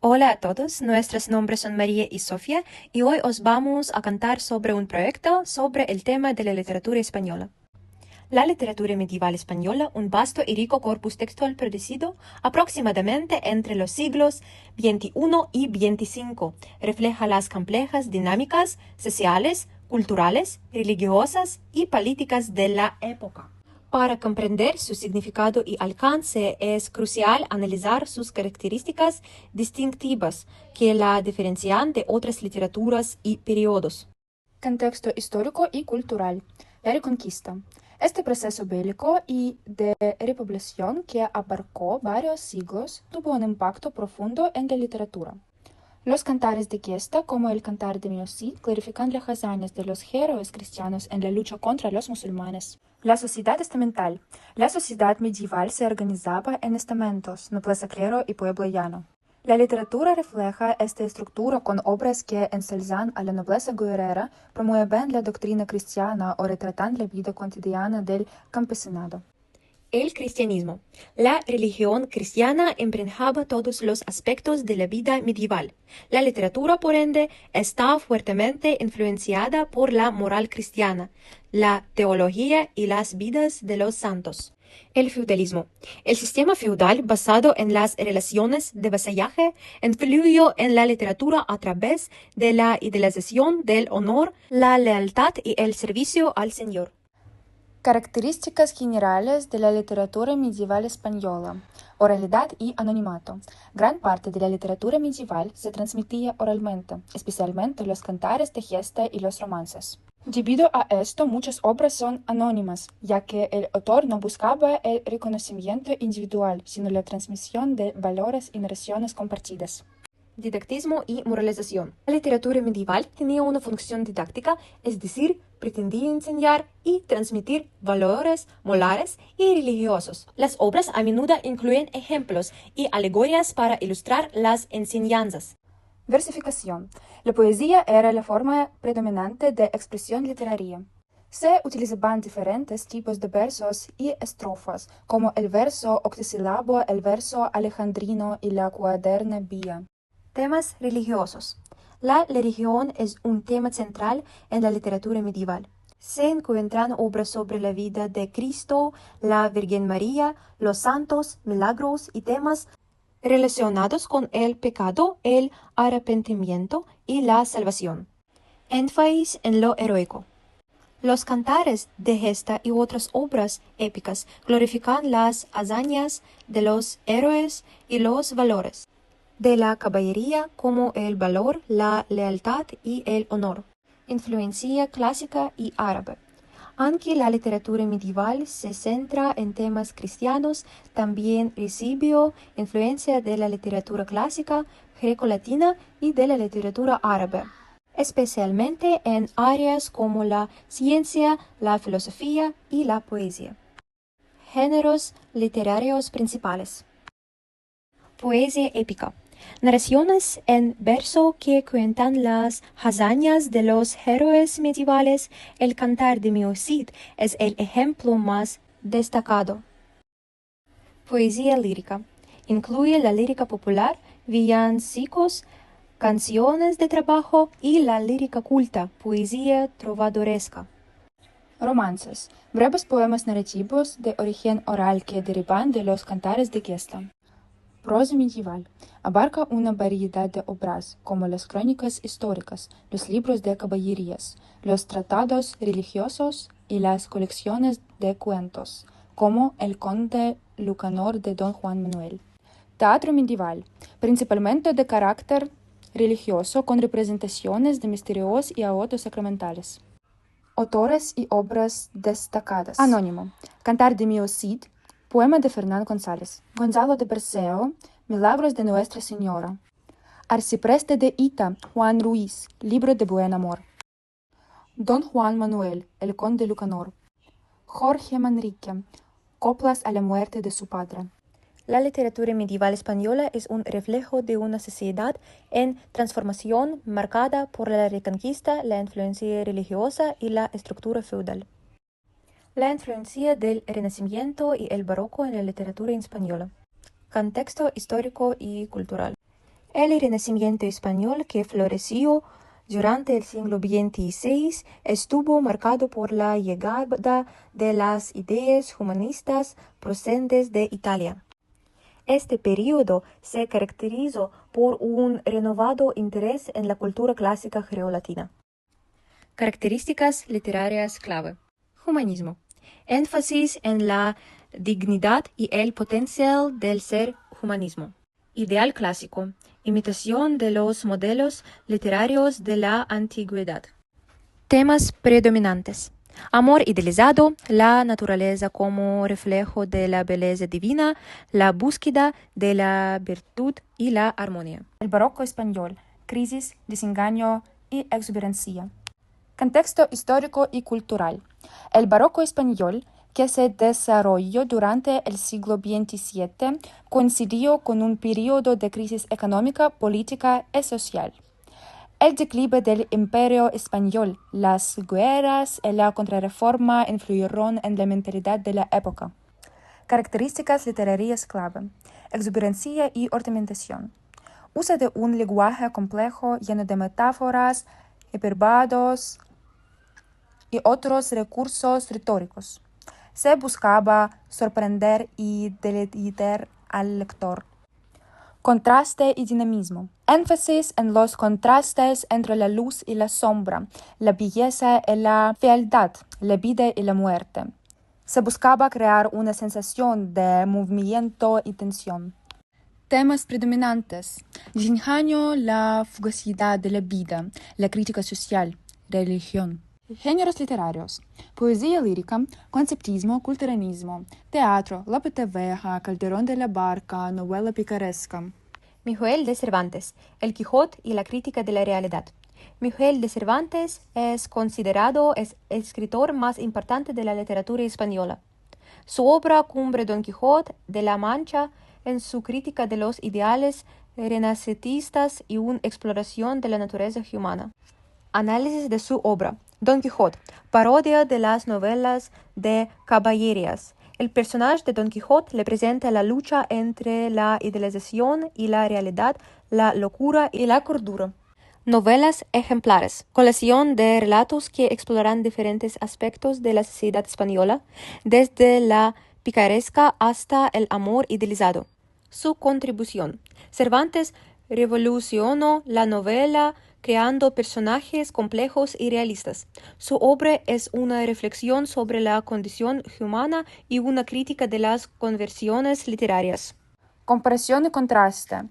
Hola a todos, nuestros nombres son María y Sofía y hoy os vamos a contar sobre un proyecto sobre el tema de la literatura española. La literatura medieval española, un vasto y rico corpus textual producido aproximadamente entre los siglos XXI y XXV, refleja las complejas dinámicas sociales, culturales, religiosas y políticas de la época. Para comprender su significado y alcance es crucial analizar sus características distintivas que la diferencian de otras literaturas y periodos. Contexto histórico y cultural. La Reconquista. Este proceso bélico y de repoblación que abarcó varios siglos tuvo un impacto profundo en la literatura. Los cantares de gesta, como el cantar de Miocid, clarifican las hazañas de los héroes cristianos en la lucha contra los musulmanes. La sociedad estamental. La sociedad medieval se organizaba en estamentos, nobleza clero y pueblo llano. La literatura refleja esta estructura con obras que ensalzan a la nobleza guerrera, promueven la doctrina cristiana o retratan la vida cotidiana del campesinado. El cristianismo. La religión cristiana impregnaba todos los aspectos de la vida medieval. La literatura, por ende, está fuertemente influenciada por la moral cristiana, la teología y las vidas de los santos. El feudalismo. El sistema feudal basado en las relaciones de vasallaje influyó en la literatura a través de la idealización del honor, la lealtad y el servicio al Señor. Características generales de la literatura medieval española. Oralidad y anonimato. Gran parte de la literatura medieval se transmitía oralmente, especialmente los cantares de gesta y los romances. Debido a esto, muchas obras son anónimas, ya que el autor no buscaba el reconocimiento individual, sino la transmisión de valores y narraciones compartidas. Didactismo y moralización. La literatura medieval tenía una función didáctica, es decir, pretendía enseñar y transmitir valores morales y religiosos. Las obras a menudo incluyen ejemplos y alegorías para ilustrar las enseñanzas. Versificación. La poesía era la forma predominante de expresión literaria. Se utilizaban diferentes tipos de versos y estrofas, como el verso octosílabo, el verso alejandrino y la cuaderna vía. Temas religiosos. La religión es un tema central en la literatura medieval. Se encuentran obras sobre la vida de Cristo, la Virgen María, los santos, milagros y temas relacionados con el pecado, el arrepentimiento y la salvación. Énfasis en lo heroico. Los cantares de gesta y otras obras épicas glorifican las hazañas de los héroes y los valores de la caballería como el valor, la lealtad y el honor. Influencia clásica y árabe. Aunque la literatura medieval se centra en temas cristianos, también recibió influencia de la literatura clásica grecolatina y de la literatura árabe, especialmente en áreas como la ciencia, la filosofía y la poesía. Géneros literarios principales. Poesía épica. Narraciones en verso que cuentan las hazañas de los héroes medievales. El cantar de Miocid es el ejemplo más destacado. Poesía lírica. Incluye la lírica popular, villancicos, canciones de trabajo y la lírica culta, poesía trovadoresca. Romances. Breves poemas narrativos de origen oral que derivan de los cantares de gesta. Prosa medieval. Abarca una variedad de obras, como las crónicas históricas, los libros de caballerías, los tratados religiosos y las colecciones de cuentos, como El Conde Lucanor de Don Juan Manuel. Teatro medieval, principalmente de carácter religioso, con representaciones de misterios y autos sacramentales. Autores y obras destacadas. Anónimo. Cantar de Miocid, poema de Fernán González. Gonzalo de Berceo, Milagros de Nuestra Señora. Arcipreste de Ita, Juan Ruiz, Libro de Buen Amor. Don Juan Manuel, El Conde Lucanor. Jorge Manrique, Coplas a la muerte de su padre. La literatura medieval española es un reflejo de una sociedad en transformación marcada por la Reconquista, la influencia religiosa y la estructura feudal. La influencia del Renacimiento y el Barroco en la literatura española. Contexto histórico y cultural. El Renacimiento español, que floreció durante el siglo XVI, estuvo marcado por la llegada de las ideas humanistas procedentes de Italia. Este periodo se caracterizó por un renovado interés en la cultura clásica greco-latina. Características literarias clave. Humanismo. Énfasis en la dignidad y el potencial del ser humanismo. Ideal clásico. Imitación de los modelos literarios de la antigüedad. Temas predominantes. Amor idealizado, la naturaleza como reflejo de la belleza divina, la búsqueda de la virtud y la armonía. El barroco español, crisis, desengaño y exuberancia. Contexto histórico y cultural. El barroco español, que se desarrolló durante el siglo XXVII, coincidió con un periodo de crisis económica, política y social. El declive del Imperio español, las guerras y la contrarreforma influyeron en la mentalidad de la época. Características literarias clave. Exuberancia y ornamentación. Uso de un lenguaje complejo lleno de metáforas, hipérbados y otros recursos retóricos. Se buscaba sorprender y deleitar al lector. Contraste y dinamismo. Énfasis en los contrastes entre la luz y la sombra, la belleza y la fealdad, la vida y la muerte. Se buscaba crear una sensación de movimiento y tensión. Temas predominantes. Desengaño, la fugacidad de la vida, la crítica social, religión. Géneros literarios. Poesía lírica, conceptismo, culturalismo, teatro, Lope de Vega, Calderón de la Barca, novela picaresca. Miguel de Cervantes, El Quijote y la crítica de la realidad. Miguel de Cervantes es considerado el escritor más importante de la literatura española. Su obra cumbre Don Quijote de la Mancha, en su crítica de los ideales renacentistas y una exploración de la naturaleza humana. Análisis de su obra. Don Quijote, parodia de las novelas de caballerías. El personaje de Don Quijote representa la lucha entre la idealización y la realidad, la locura y la cordura. Novelas ejemplares. Colección de relatos que exploran diferentes aspectos de la sociedad española, desde la picaresca hasta el amor idealizado. Su contribución. Cervantes revolucionó la novela creando personajes complejos y realistas. Su obra es una reflexión sobre la condición humana y una crítica de las conversiones literarias. Comparación y contraste.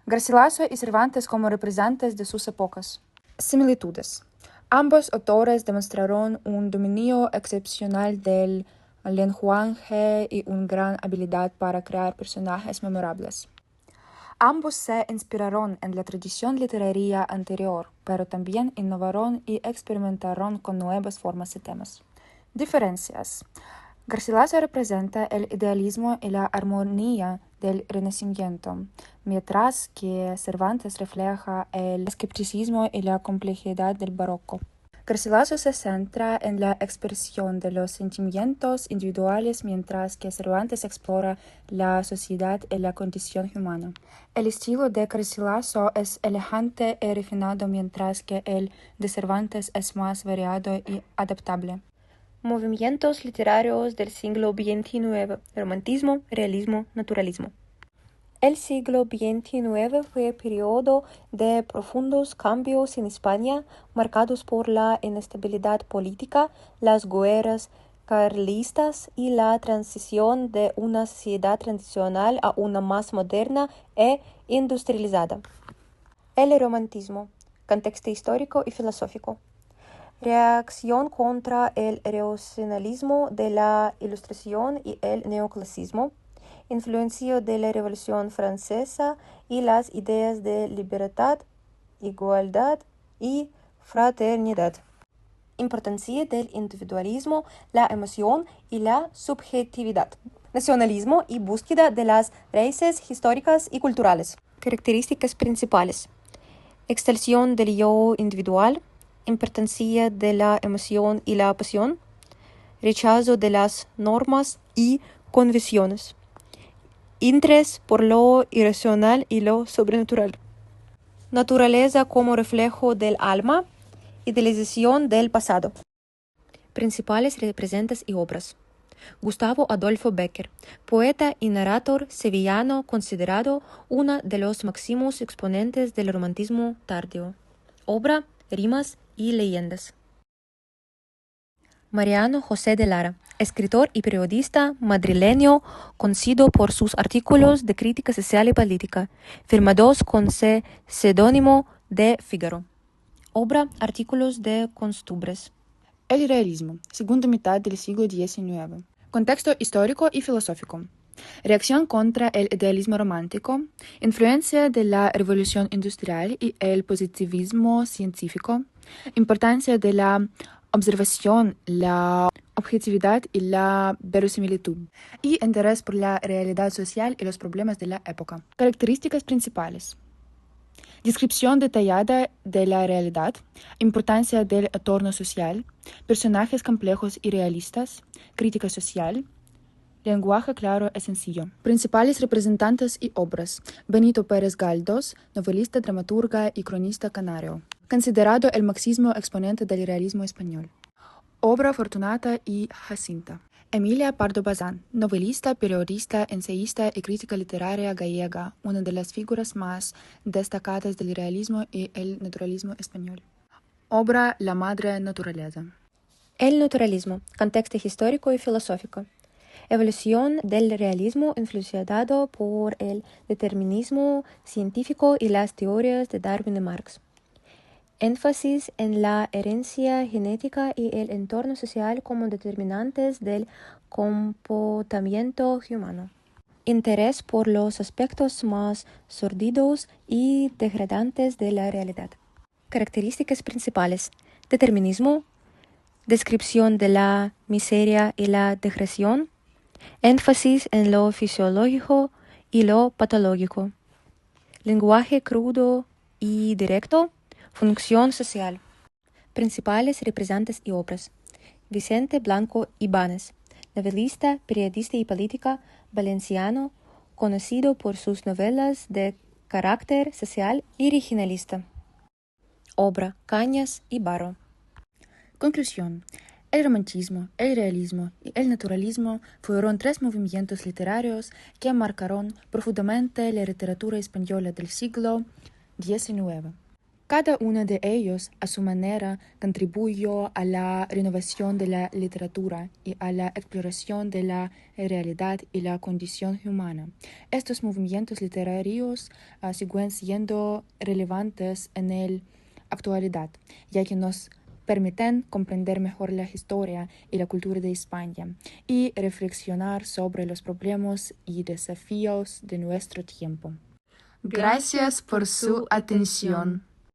Garcilaso y Cervantes como representantes de sus épocas. Similitudes. Ambos autores demostraron un dominio excepcional del lenguaje y una gran habilidad para crear personajes memorables. Ambos se inspiraron en la tradición literaria anterior, pero también innovaron y experimentaron con nuevas formas y temas. Diferencias. Garcilaso representa el idealismo y la armonía del Renacimiento, mientras que Cervantes refleja el escepticismo y la complejidad del barroco. Garcilaso se centra en la expresión de los sentimientos individuales, mientras que Cervantes explora la sociedad y la condición humana. El estilo de Garcilaso es elegante y refinado, mientras que el de Cervantes es más variado y adaptable. Movimientos literarios del siglo XIX. Romantismo, realismo, naturalismo. El siglo XIX fue periodo de profundos cambios en España, marcados por la inestabilidad política, las guerras carlistas y la transición de una sociedad tradicional a una más moderna e industrializada. El romantismo, contexto histórico y filosófico. Reacción contra el racionalismo de la Ilustración y el neoclasicismo. Influencia de la Revolución Francesa y las ideas de libertad, igualdad y fraternidad. Importancia del individualismo, la emoción y la subjetividad. Nacionalismo y búsqueda de las raíces históricas y culturales. Características principales. Extensión del yo individual, importancia de la emoción y la pasión, rechazo de las normas y convenciones. Interés por lo irracional y lo sobrenatural. Naturaleza como reflejo del alma. Idealización del pasado. Principales representantes y obras. Gustavo Adolfo Bécquer, poeta y narrador sevillano considerado uno de los máximos exponentes del romanticismo tardío. Obra, rimas y leyendas. Mariano José de Lara, escritor y periodista madrileño conocido por sus artículos de crítica social y política, firmados con seudónimo de Figaro. Obra, artículos de costumbres. El realismo, segunda mitad del siglo XIX. Contexto histórico y filosófico. Reacción contra el idealismo romántico, influencia de la revolución industrial y el positivismo científico, importancia de la observación, la objetividad y la verosimilitud, y interés por la realidad social y los problemas de la época. Características principales. Descripción detallada de la realidad, importancia del entorno social, personajes complejos y realistas, crítica social, lenguaje claro y sencillo. Principales representantes y obras. Benito Pérez Galdós, novelista, dramaturga y cronista canario. Considerado el máximo exponente del realismo español. Obra Fortunata y Jacinta. Emilia Pardo Bazán, novelista, periodista, ensayista y crítica literaria gallega, una de las figuras más destacadas del realismo y el naturalismo español. Obra La Madre Naturaleza. El naturalismo, contexto histórico y filosófico. Evolución del realismo influenciado por el determinismo científico y las teorías de Darwin y Marx. Énfasis en la herencia genética y el entorno social como determinantes del comportamiento humano. Interés por los aspectos más sórdidos y degradantes de la realidad. Características principales. Determinismo. Descripción de la miseria y la degradación. Énfasis en lo fisiológico y lo patológico. Lenguaje crudo y directo. Función social. Principales representantes y obras. Vicente Blanco Ibáñez, novelista, periodista y política valenciano, conocido por sus novelas de carácter social y regionalista. Obra, Cañas y Barro. Conclusión. El romanticismo, el realismo y el naturalismo fueron tres movimientos literarios que marcaron profundamente la literatura española del siglo XIX. Cada uno de ellos, a su manera, contribuyó a la renovación de la literatura y a la exploración de la realidad y la condición humana. Estos movimientos literarios siguen siendo relevantes en la actualidad, ya que nos permiten comprender mejor la historia y la cultura de España y reflexionar sobre los problemas y desafíos de nuestro tiempo. Gracias por su atención.